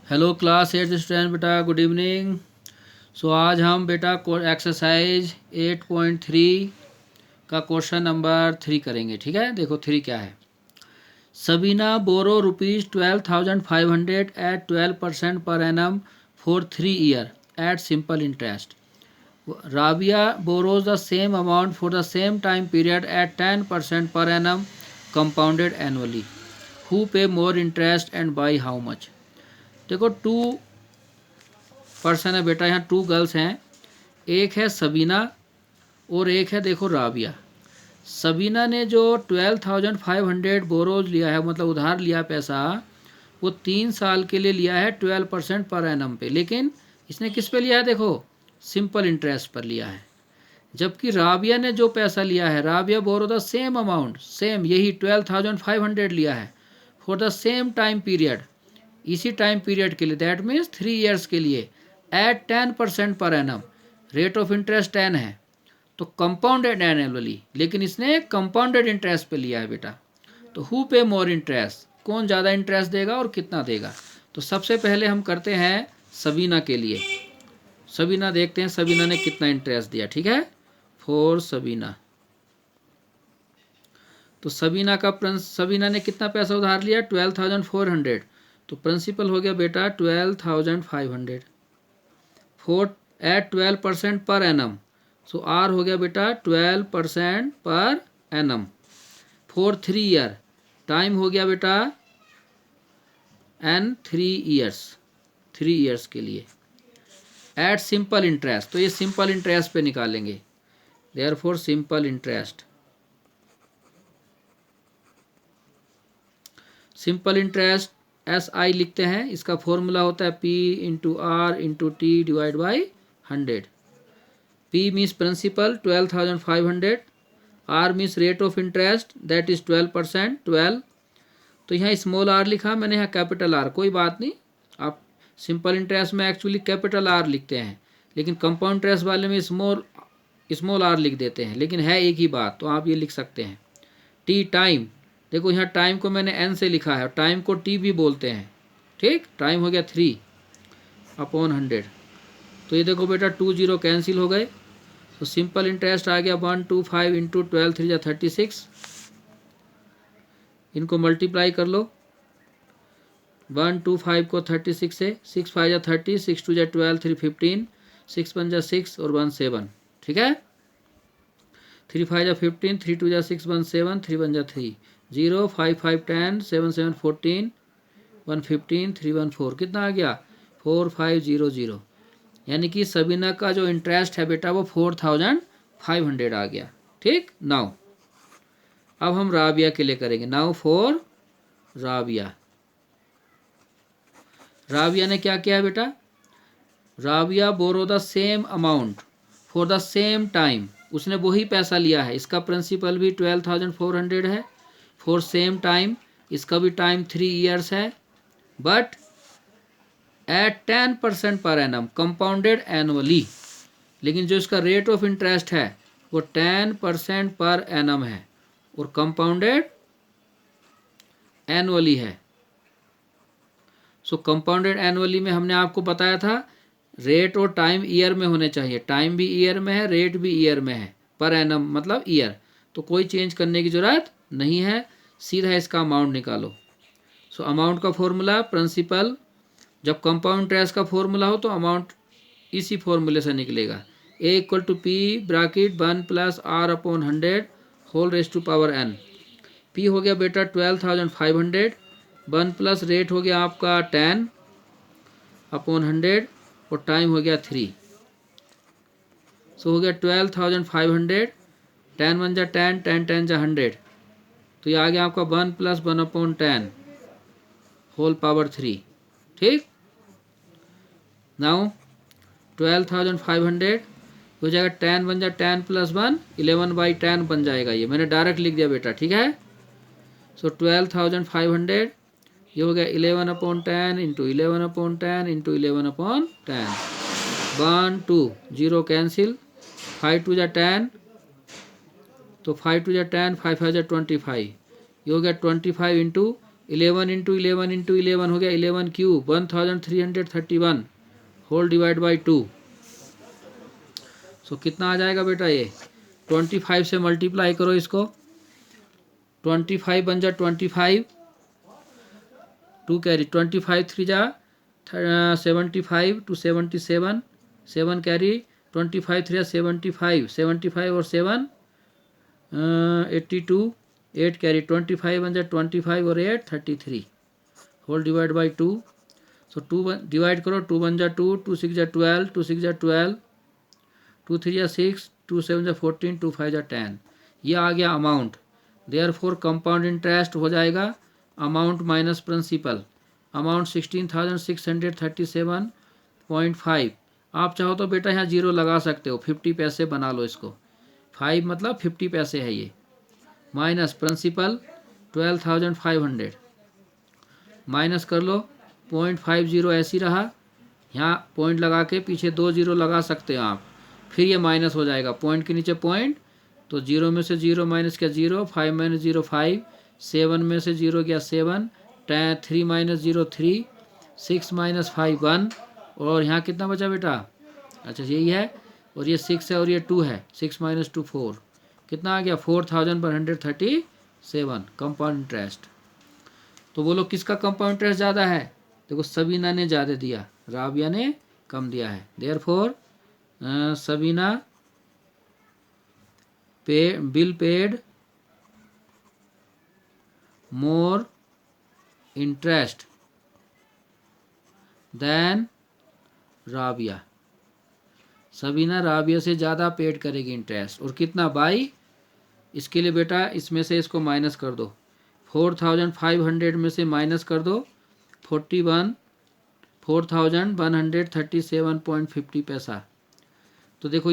Hello class 8 student बेटा, good evening. सो आज हम बेटा एक्सरसाइज 8.3 का क्वेश्चन नंबर 3 करेंगे। ठीक है, देखो 3 क्या है। सबीना बोरो ₹12,500 at 12% per annum for 3 year at simple interest. Rabia borrows the same amount for the same time period at 10% per annum compounded annually. Who pay more interest and by how much. देखो 2 person है बेटा, यहाँ 2 girls हैं। एक है सबीना और एक है देखो राबिया। सबीना ने जो 12,500 बोरोज लिया है, मतलब उधार लिया पैसा, वो 3 साल के लिए लिया है 12% पर एनम पे। लेकिन इसने किस पे लिया है, देखो सिंपल इंटरेस्ट पर लिया है। जबकि राबिया ने जो पैसा लिया है, Rabia borrow the same amount, same यही 12,500 लिया है for the same time period, इसी टाइम पीरियड के लिए, दैट मीन्स 3 ईयर्स के लिए, eight 10% per annum. Rate of interest 10 है तो कंपाउंडेड एनुअली, लेकिन इसने कंपाउंडेड इंटरेस्ट पे लिया है बेटा। तो हु पे मोर इंटरेस्ट, कौन ज़्यादा इंटरेस्ट देगा और कितना देगा। तो सबसे पहले हम करते हैं सबीना के लिए। सबीना देखते हैं सबीना ने कितना इंटरेस्ट दिया। ठीक है, फॉर सबीना। तो सबीना ने कितना पैसा उधार लिया, 12,400। तो प्रिंसिपल हो गया बेटा 12,500 four eight 12% per annum. So are हो गया बेटा 12% per annum for 3 year. Time हो गया बेटा एन 3 ईयर्स के लिए एट सिंपल इंटरेस्ट। तो ये सिंपल इंटरेस्ट पे निकालेंगे, therefore simple interest. Simple interest SI लिखते हैं, इसका फॉर्मूला होता है P into R into T divide by 100। P means principal 12,500, R means rate of interest that is 12%, 12। तो यहाँ स्मॉल r लिखा, मैंने यहाँ कैपिटल R, कोई बात नहीं। आप सिंपल इंटरेस्ट में एक्चुअली कैपिटल R लिखते हैं, लेकिन कंपाउंड इंटरेस्ट वाले में स्मॉल r लिख देते हैं, लेकिन है एक ही बात, तो आप ये लिख सकते हैं। T टाइम, देखो यहाँ टाइम को मैंने n से लिखा है और टाइम को t भी बोलते हैं। ठीक, टाइम हो गया 3/100। तो ये देखो बेटा 2 0 कैंसिल हो गए। तो सिंपल इंटरेस्ट आ गया 125 इंटू 12 3 36। इनको मल्टीप्लाई कर लो, 125 को 36 से, 6 5 30, 6 2 12, 3 15, 6 1 6 और 1 7। ठीक है, 3 5 15, 3 2 6 1 7, 3 1 3, 0 5 5 10, 7 7 14, 1 15, 3 1 4, कितना आ गया 4 5 0 0। यानी कि सबीना का जो इंटरेस्ट है बेटा वो 4,500 आ गया। ठीक, नाउ अब हम राबिया के लिए करेंगे। Now for Rabia. राबिया ने क्या किया है बेटा, Rabia borrow the same amount for the same time, उसने वही पैसा लिया है। इसका प्रिंसिपल भी 12,400 है फॉर सेम टाइम, इसका भी टाइम 3 ईयर्स है, but at 10% per annum compounded annually. लेकिन जो इसका रेट ऑफ इंटरेस्ट है वो 10% पर एनम है और कंपाउंडेड एनुअली है। सो कंपाउंडेड एनुअली में हमने आपको बताया था रेट और टाइम ईयर में होने चाहिए। टाइम भी ईयर में है, रेट भी ईयर में है, पर एनम मतलब ईयर। तो कोई चेंज करने की ज़रूरत नहीं है, सीधा इसका अमाउंट निकालो। सो अमाउंट का फॉर्मूला प्रिंसिपल, जब कंपाउंड इंटरेस्ट का फॉर्मूला हो तो अमाउंट इसी फॉर्मूले से निकलेगा। A equal to P bracket 1 plus R/100 whole raise to power n। P हो गया बेटा 12,500, 1 प्लस रेट हो गया आपका 10/100 और टाइम हो गया 3। सो हो गया 12,500, 10 1 10, 10 10 100। तो ये आ गया आपका 1 प्लस 1/10 होल पावर 3। ठीक, नाउ 12,500 हो जाएगा 10 बन जाए 10 प्लस 1, 11/10 बन जाएगा। ये मैंने डायरेक्ट लिख दिया बेटा। ठीक है, सो 12,500 ये हो गया 11/10 इंटू 11/10 इंटू 11/10। 1 2 0 कैंसिल, 5 2 10, तो 5 2 10, 5 5 25। ये हो गया 25 इंटू 11 इंटू 11 हो गया 11 क्यूब 1331 होल डिवाइड बाई 2। सो कितना आ जाएगा बेटा ये 25 से मल्टीप्लाई करो इसको 25 बन जा 25 2 कैरी 25 3 जा 75 टू 77 7 कैरी 25 3 75 75 और 7 82 8 कैरी 25 बन जा 25 और 8 33 whole divide by 2। So 2 divide करो 2 बन जा 2 2 6 जा 12 2 6 जा 12 2 3 जा 6 2 7 जा 14 2 5 जा 10। ये आ गया अमाउंट। देयरफॉर कंपाउंड इंटरेस्ट हो जाएगा अमाउंट माइनस प्रिंसिपल। अमाउंट 16,637.5। आप चाहो तो बेटा यहाँ जीरो लगा सकते हो 50 पैसे बना लो इसको 5 मतलब 50 पैसे है ये माइनस प्रिंसिपल 12,500 माइनस कर लो 0.50 ऐसी रहा। यहाँ पॉइंट लगा के पीछे 2 जीरो लगा सकते हो आप। फिर ये माइनस हो जाएगा पॉइंट के नीचे पॉइंट तो 0 में से 0 माइनस किया 0 5 माइनस 0 5 7 में से 0 गया 7 3 माइनस 0 3 6 माइनस 5 1 और यहाँ कितना बचा बेटा अच्छा यही है और ये 6 है और ये 2 है 6 माइनस 2 4 कितना आ गया 4,137 कंपाउंड इंटरेस्ट। तो बोलो किसका कंपाउंड इंटरेस्ट ज़्यादा है। देखो सबीना ने ज़्यादा दिया राबिया ने कम दिया है। Therefore Sabina will paid more interest than Rabia. Sabina Rabia से ज़्यादा पेड करेगी इंटरेस्ट और कितना बाई। इसके लिए बेटा इसमें से इसको माइनस कर दो 4,500 में से माइनस कर दो 4,137.50 पैसा। तो देखो